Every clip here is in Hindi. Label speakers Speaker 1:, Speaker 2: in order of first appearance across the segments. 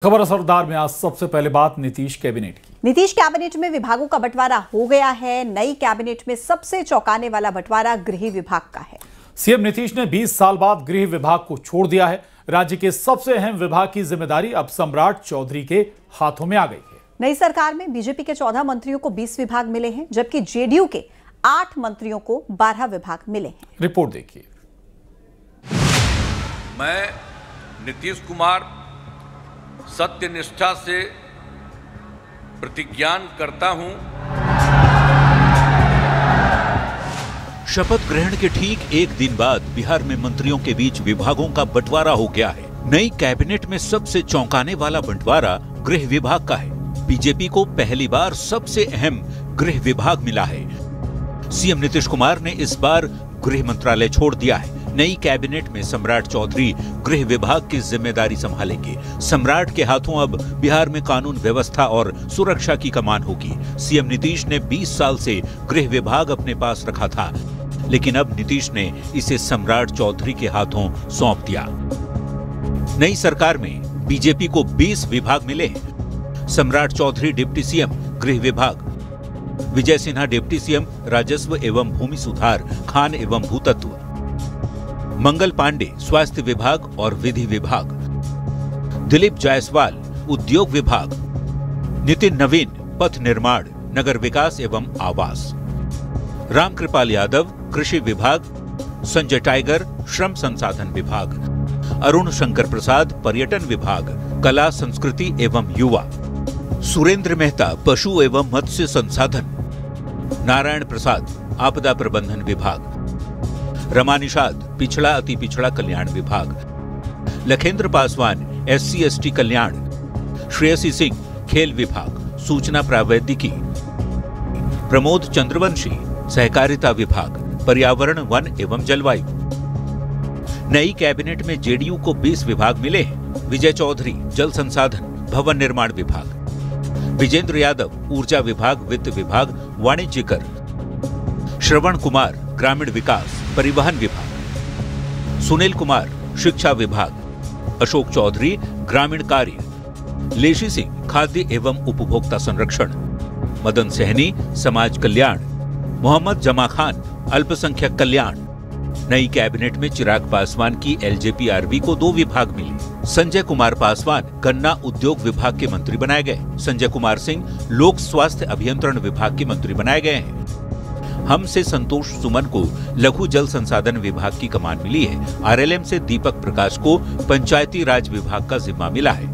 Speaker 1: खबर असरदार में आज सबसे पहले बात नीतीश कैबिनेट की।
Speaker 2: नीतीश कैबिनेट में विभागों का बंटवारा हो गया है। नई कैबिनेट में सबसे चौंकाने वाला बंटवारा गृह विभाग का है।
Speaker 1: सीएम नीतीश ने 20 साल बाद गृह विभाग को छोड़ दिया है। राज्य के सबसे अहम विभाग की जिम्मेदारी अब सम्राट चौधरी के हाथों में आ गई है।
Speaker 2: नई सरकार में बीजेपी के 14 मंत्रियों को 20 विभाग मिले हैं, जबकि जेडीयू के 8 मंत्रियों को 12 विभाग मिले हैं।
Speaker 1: रिपोर्ट देखिए।
Speaker 3: मैं नीतीश सत्यनिष्ठा से प्रतिज्ञान करता हूं।
Speaker 4: शपथ ग्रहण के ठीक एक दिन बाद बिहार में मंत्रियों के बीच विभागों का बंटवारा हो गया है। नई कैबिनेट में सबसे चौंकाने वाला बंटवारा गृह विभाग का है। बीजेपी को पहली बार सबसे अहम गृह विभाग मिला है। सीएम नीतीश कुमार ने इस बार गृह मंत्रालय छोड़ दिया है। नई कैबिनेट में सम्राट चौधरी गृह विभाग की जिम्मेदारी संभालेंगे। सम्राट के हाथों अब बिहार में कानून व्यवस्था और सुरक्षा की कमान होगी। सीएम नीतीश ने 20 साल से गृह विभाग अपने पास रखा था, लेकिन अब नीतीश ने इसे सम्राट चौधरी के हाथों सौंप दिया। नई सरकार में बीजेपी को 20 विभाग मिले हैं। सम्राट चौधरी डिप्टी सीएम गृह विभाग, विजय सिन्हा डिप्टी सीएम राजस्व एवं भूमि सुधार, खान एवं भूतत्व, मंगल पांडे स्वास्थ्य विभाग और विधि विभाग, दिलीप जायसवाल उद्योग विभाग, नितिन नवीन पथ निर्माण, नगर विकास एवं आवास, रामकृपाल यादव कृषि विभाग, संजय टाइगर श्रम संसाधन विभाग, अरुण शंकर प्रसाद पर्यटन विभाग, कला संस्कृति एवं युवा, सुरेंद्र मेहता पशु एवं मत्स्य संसाधन, नारायण प्रसाद आपदा प्रबंधन विभाग, रमा निषाद पिछड़ा अति पिछड़ा कल्याण विभाग, लखेंद्र पासवान SC/ST कल्याण, श्रेयसी सिंह खेल विभाग, सूचना प्रावैधिकी, प्रमोद चंद्रवंशी सहकारिता विभाग, पर्यावरण वन एवं जलवायु। नई कैबिनेट में जेडीयू को 20 विभाग मिले हैं। विजय चौधरी जल संसाधन भवन निर्माण विभाग, विजेंद्र यादव ऊर्जा विभाग, वित्त विभाग, वाणिज्य कर, श्रवण कुमार ग्रामीण विकास परिवहन विभाग, सुनील कुमार शिक्षा विभाग, अशोक चौधरी ग्रामीण कार्य, लेशी सिंह खाद्य एवं उपभोक्ता संरक्षण, मदन सहनी समाज कल्याण, मोहम्मद जमा खान अल्पसंख्यक कल्याण। नई कैबिनेट में चिराग पासवान की LJP-RB को 2 विभाग मिले। संजय कुमार पासवान गन्ना उद्योग विभाग के मंत्री बनाए गए। संजय कुमार सिंह लोक स्वास्थ्य अभियंत्रण विभाग के मंत्री बनाए गए हैं। हमसे संतोष सुमन को लघु जल संसाधन विभाग की कमान मिली है। RLM से दीपक प्रकाश को पंचायती राज विभाग का जिम्मा मिला है।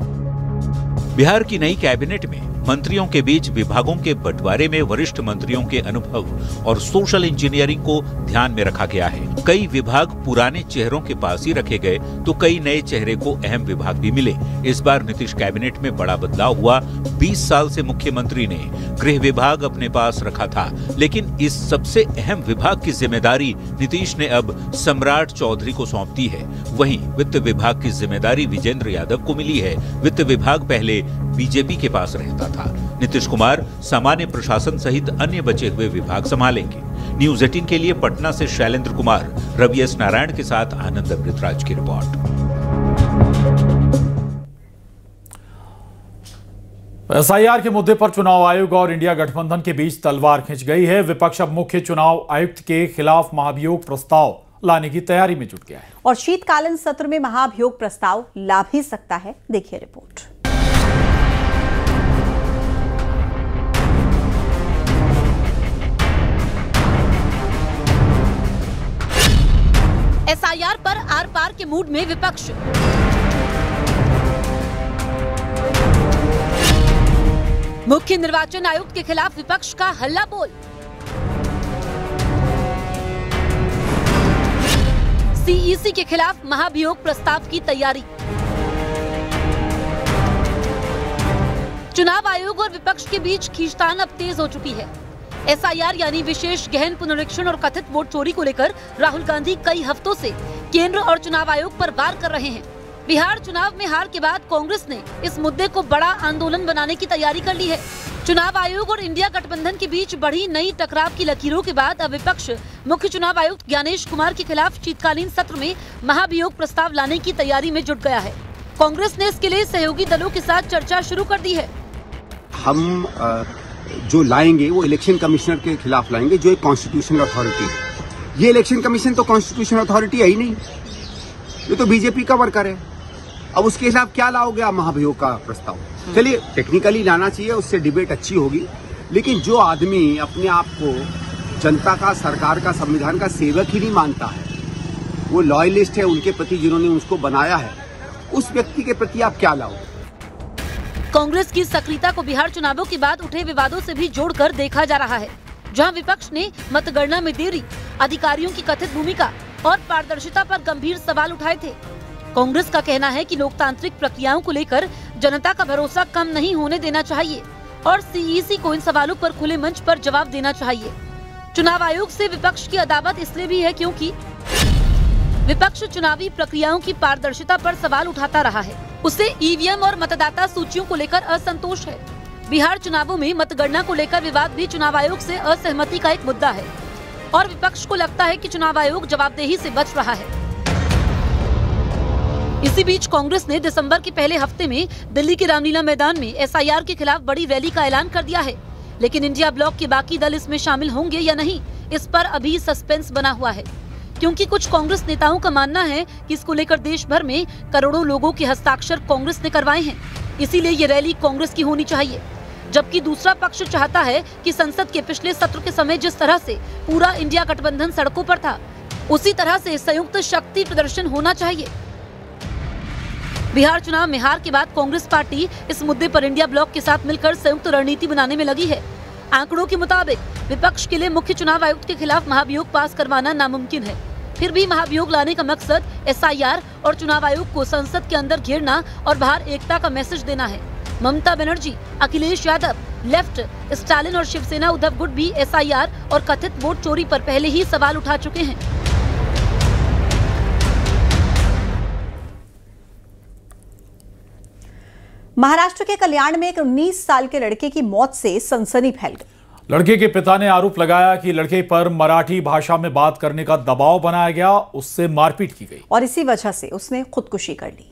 Speaker 4: बिहार की नई कैबिनेट में मंत्रियों के बीच विभागों के बंटवारे में वरिष्ठ मंत्रियों के अनुभव और सोशल इंजीनियरिंग को ध्यान में रखा गया है। कई विभाग पुराने चेहरों के पास ही रखे गए तो कई नए चेहरे को अहम विभाग भी मिले। इस बार नीतीश कैबिनेट में बड़ा बदलाव हुआ। 20 साल से मुख्यमंत्री ने गृह विभाग अपने पास रखा था, लेकिन इस सबसे अहम विभाग की जिम्मेदारी नीतीश ने अब सम्राट चौधरी को सौंप दी है। वहीं वित्त विभाग की जिम्मेदारी विजेंद्र यादव को मिली है। वित्त विभाग पहले बीजेपी के पास रहता था। नीतीश कुमार सामान्य प्रशासन सहित अन्य बचे हुए विभाग संभालेंगे। न्यूज 18 के लिए पटना से शैलेंद्र कुमार, रवि एस नारायण के साथ आनंद अमृतराज की रिपोर्ट।
Speaker 1: SIR के मुद्दे पर चुनाव आयोग और इंडिया गठबंधन के बीच तलवार खिंच गई है। विपक्ष अब मुख्य चुनाव आयुक्त के खिलाफ महाभियोग प्रस्ताव लाने की तैयारी में जुट गया है
Speaker 2: और शीतकालीन सत्र में महाभियोग प्रस्ताव ला भी सकता है। देखिए रिपोर्ट।
Speaker 5: SIR पर आर पार के मूड में विपक्ष। मुख्य निर्वाचन आयुक्त के खिलाफ विपक्ष का हल्ला बोल। CEC के खिलाफ महाभियोग प्रस्ताव की तैयारी। चुनाव आयोग और विपक्ष के बीच खींचतान अब तेज हो चुकी है। SIR यानी विशेष गहन पुनरीक्षण और कथित वोट चोरी को लेकर राहुल गांधी कई हफ्तों से केंद्र और चुनाव आयोग पर वार कर रहे हैं। बिहार चुनाव में हार के बाद कांग्रेस ने इस मुद्दे को बड़ा आंदोलन बनाने की तैयारी कर ली है। चुनाव आयोग और इंडिया गठबंधन के बीच बढ़ी नई टकराव की लकीरों के बाद अब विपक्ष मुख्य चुनाव आयुक्त ज्ञानेश कुमार के खिलाफ शीतकालीन सत्र में महाभियोग प्रस्ताव लाने की तैयारी में जुट गया है। कांग्रेस ने इसके लिए सहयोगी दलों के साथ चर्चा शुरू कर दी है।
Speaker 6: हम जो लाएंगे वो इलेक्शन कमिश्नर के खिलाफ लाएंगे, जो एक कॉन्स्टिट्यूशनल अथॉरिटी है। ये इलेक्शन कमीशन तो कॉन्स्टिट्यूशनल अथॉरिटी है ही नहीं, ये तो बीजेपी का वर्कर है। अब उसके खिलाफ क्या लाओगे आप महाभियोग का प्रस्ताव? चलिए टेक्निकली लाना चाहिए, उससे डिबेट अच्छी होगी, लेकिन जो आदमी अपने आप को जनता का, सरकार का, संविधान का सेवक ही नहीं मानता है, वो लॉयलिस्ट है उनके प्रति जिन्होंने उसको बनाया है, उस व्यक्ति के प्रति आप क्या लाओगे?
Speaker 5: कांग्रेस की सक्रियता को बिहार चुनावों के बाद उठे विवादों से भी जोड़कर देखा जा रहा है, जहां विपक्ष ने मतगणना में देरी, अधिकारियों की कथित भूमिका और पारदर्शिता पर गंभीर सवाल उठाए थे। कांग्रेस का कहना है कि लोकतांत्रिक प्रक्रियाओं को लेकर जनता का भरोसा कम नहीं होने देना चाहिए और सीईसी को इन सवालों पर खुले मंच पर जवाब देना चाहिए। चुनाव आयोग से विपक्ष की अदावत इसलिए भी है क्योंकि विपक्ष चुनावी प्रक्रियाओं की पारदर्शिता पर सवाल उठाता रहा है। उसे ईवीएम और मतदाता सूचियों को लेकर असंतोष है। बिहार चुनावों में मतगणना को लेकर विवाद भी चुनाव आयोग से असहमति का एक मुद्दा है और विपक्ष को लगता है कि चुनाव आयोग जवाबदेही से बच रहा है। इसी बीच कांग्रेस ने दिसंबर के पहले हफ्ते में दिल्ली के रामलीला मैदान में एसआईआर के खिलाफ बड़ी रैली का ऐलान कर दिया है, लेकिन इंडिया ब्लॉक के बाकी दल इसमें शामिल होंगे या नहीं, इस पर अभी सस्पेंस बना हुआ है, क्योंकि कुछ कांग्रेस नेताओं का मानना है कि इसको लेकर देश भर में करोड़ों लोगों के हस्ताक्षर कांग्रेस ने करवाए हैं, इसीलिए ये रैली कांग्रेस की होनी चाहिए। जबकि दूसरा पक्ष चाहता है कि संसद के पिछले सत्र के समय जिस तरह से पूरा इंडिया गठबंधन सड़कों पर था, उसी तरह से संयुक्त शक्ति प्रदर्शन होना चाहिए। बिहार चुनाव में हार के बाद कांग्रेस पार्टी इस मुद्दे पर इंडिया ब्लॉक के साथ मिलकर संयुक्त रणनीति बनाने में लगी है। आंकड़ों के मुताबिक विपक्ष के लिए मुख्य चुनाव आयुक्त के खिलाफ महाभियोग पास करवाना नामुमकिन है। फिर भी महाभियोग लाने का मकसद एसआईआर और चुनाव आयोग को संसद के अंदर घेरना और बाहर एकता का मैसेज देना है। ममता बनर्जी, अखिलेश यादव, लेफ्ट, स्टालिन और शिवसेना उद्धव गुट भी एसआईआर और कथित वोट चोरी पर पहले ही सवाल उठा चुके हैं।
Speaker 2: महाराष्ट्र के कल्याण में एक 19 साल के लड़के की मौत से सनसनी फैल गई।
Speaker 1: लड़के के पिता ने आरोप लगाया कि लड़के पर मराठी भाषा में बात करने का दबाव बनाया गया, उससे मारपीट की गई
Speaker 2: और इसी वजह से उसने खुदकुशी कर ली।